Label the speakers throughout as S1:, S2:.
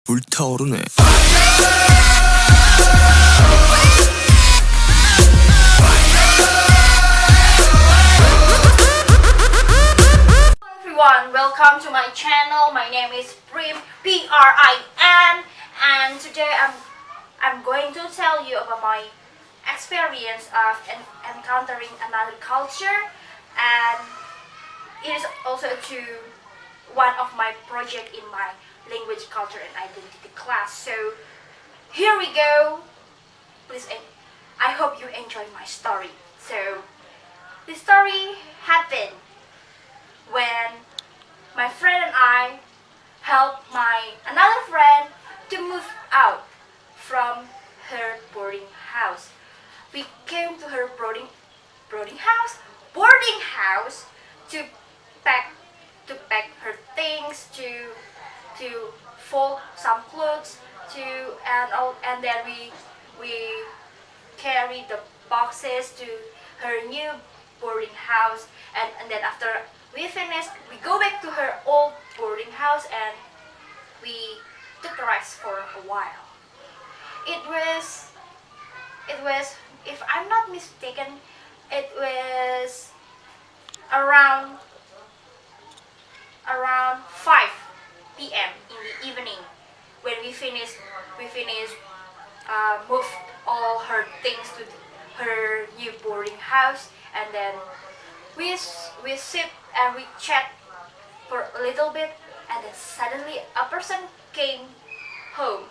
S1: 불타오르네.
S2: Everyone, welcome to my channel. My name is Prin, and today I'm going to tell you about my experience of encountering another culture, and it is also to one of my project in my language, culture, and identity class. So here we go. Please, I hope you enjoy my story. So the story happened when my friend and I helped my another friend to move out from her boarding house. We came to her boarding house to pack her things, to fold some clothes, and then we carry the boxes to her new boarding house, and then after we finished, we go back to her old boarding house and we took a rest for a while. It was, if I'm not mistaken, it was around 5 p.m. in the evening when we finished moved all her things to her new boarding house, and then we sit and we chat for a little bit, and then suddenly a person came home.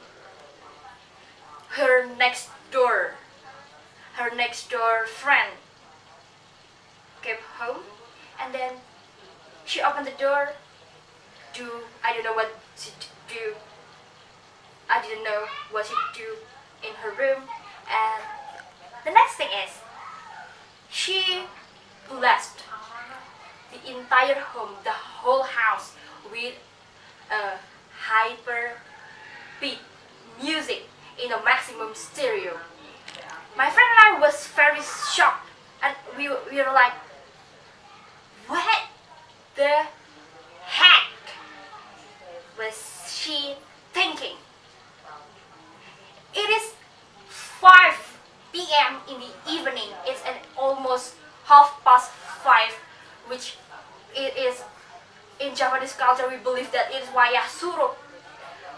S2: Her next door friend came home, and then she opened the door. I don't know what she do. I didn't know what she do in her room, and the next thing is she blessed the entire home, the whole house, with a hyper beat music in a maximum stereo. My friend and I was very shocked, and we were like, what the heck was she thinking? It is 5 p.m. in the evening. It's almost 5:30, which it is in Japanese culture. We believe that it is Wayah Suruk,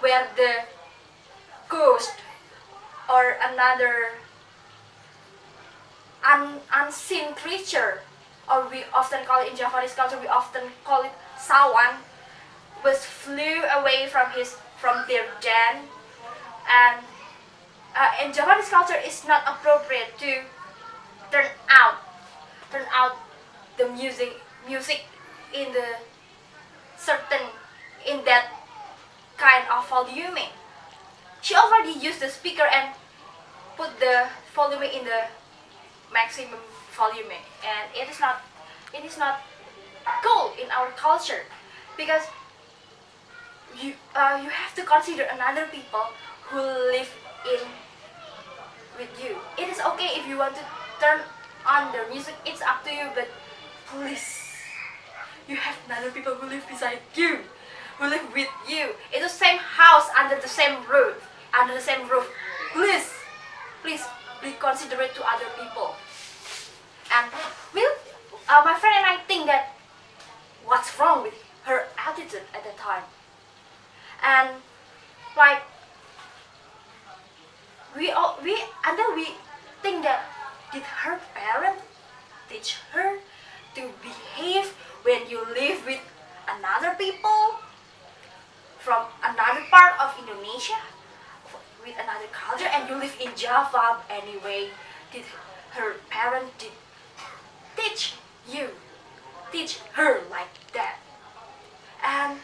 S2: where the ghost or another unseen creature, or we often call it in Japanese culture, we often call it sawan, was flew away from their den, and in Japanese culture it's not appropriate to turn out the music in the certain in that kind of volume. She already used the speaker and put the volume in the maximum volume, and it is not cool in our culture, because you have to consider another people who live in with you. It is okay if you want to turn on the music, it's up to you, but please, you have another people who live beside you, who live with you in the same house, under the same roof. Please be considerate to other people. And my friend and I think that what's wrong with her attitude at the time, and like we think that, did her parent teach her to behave when you live with another people from another part of Indonesia, with another culture, and you live in Java anyway? Did her parent teach her like that? And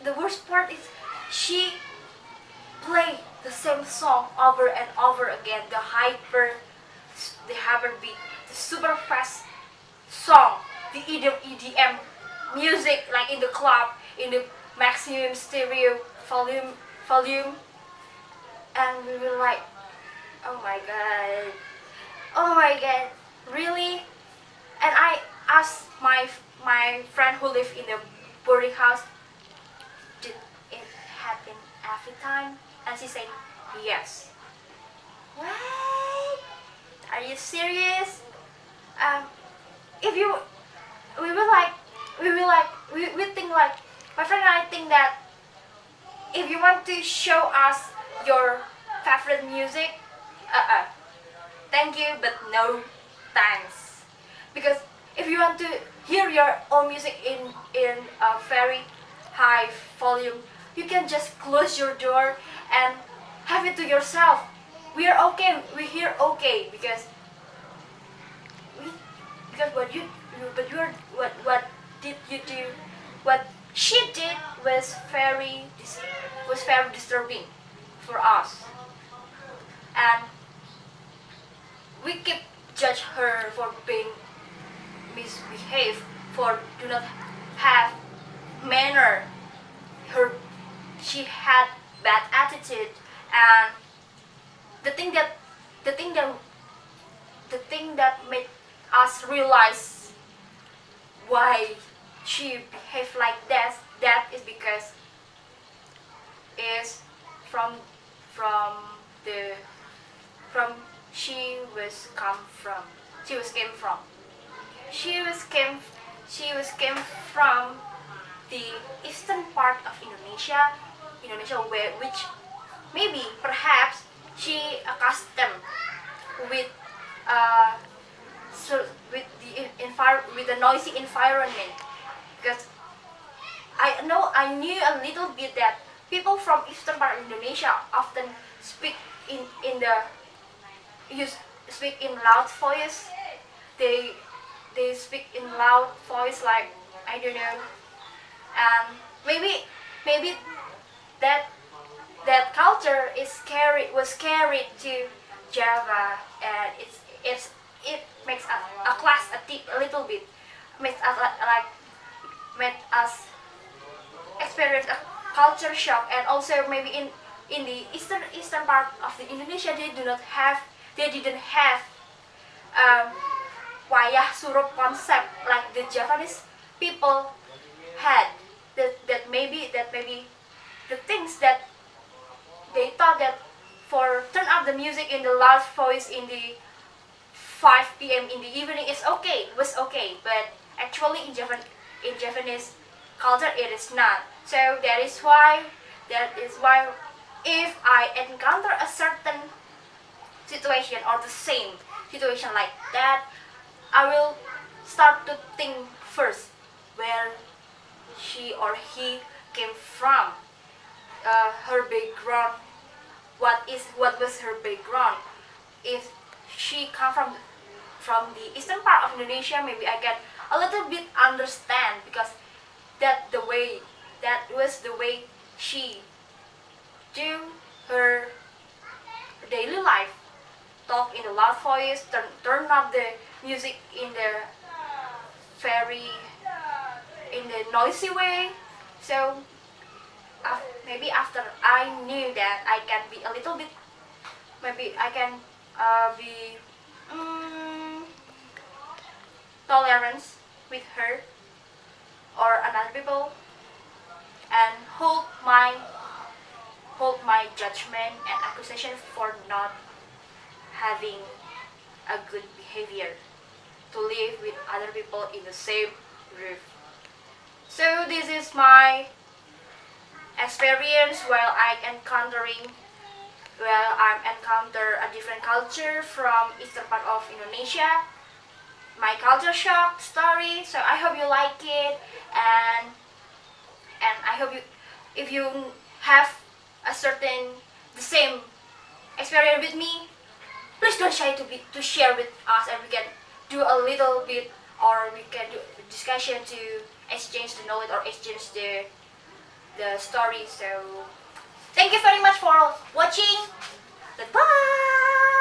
S2: the worst part is she played the same song over and over again, the hyper beat, the super fast song, the EDM music, like in the club, in the maximum stereo volume, and we were like, oh my god, really? And I asked my friend who lived in the boarding house, did it happen every time? And she said, yes. What? Are you serious? Um, if you, we will like, we think like, my friend and I think that if you want to show us your favorite music, thank you, but no thanks. Because if you want to hear your own music in a very high volume, you can just close your door and have it to yourself. We are okay. We hear okay because what what did you do? What she did was very disturbing for us, and we keep judge her for being misbehave, for do not have manner. She had bad attitude, and the thing that the thing that the thing that made us realize why she behaved like that is because is from the from she was come from she was came from she was came from the eastern part of Indonesia, which maybe perhaps she accustomed with with the noisy environment, because I knew a little bit that people from eastern part of Indonesia often speak in the speak in loud voice. They speak in loud voice, like, I don't know, and maybe that culture was carried to Java, and it makes us a little bit, makes us made us experience a culture shock. And also maybe in the eastern part of the Indonesia, they didn't have wayah surup concept like the Japanese people had. That maybe the things that they thought that for turn up the music in the loud voice in the 5 p.m. in the evening was okay, but actually in Japanese culture it is not. So that is why if I encounter a certain situation or the same situation like that, I will start to think first where she or he came from, her background. What was her background? If she come from the eastern part of Indonesia, maybe I can a little bit understand, because that was the way she do her daily life, talk in a loud voice, turn up the music in the noisy way. So maybe after I knew that, I can be a little bit, maybe I can be tolerance with her or another people, and hold my judgment and accusation for not having a good behavior to live with other people in the same roof. So this is my experience while I'm encounter a different culture from eastern part of Indonesia. My culture shock story. So I hope you like it, and I hope if you have the same experience with me, please don't shy to share with us, and we can do a little bit, or we can do discussion to exchange the knowledge or exchange the story. So thank you very much for watching. Goodbye.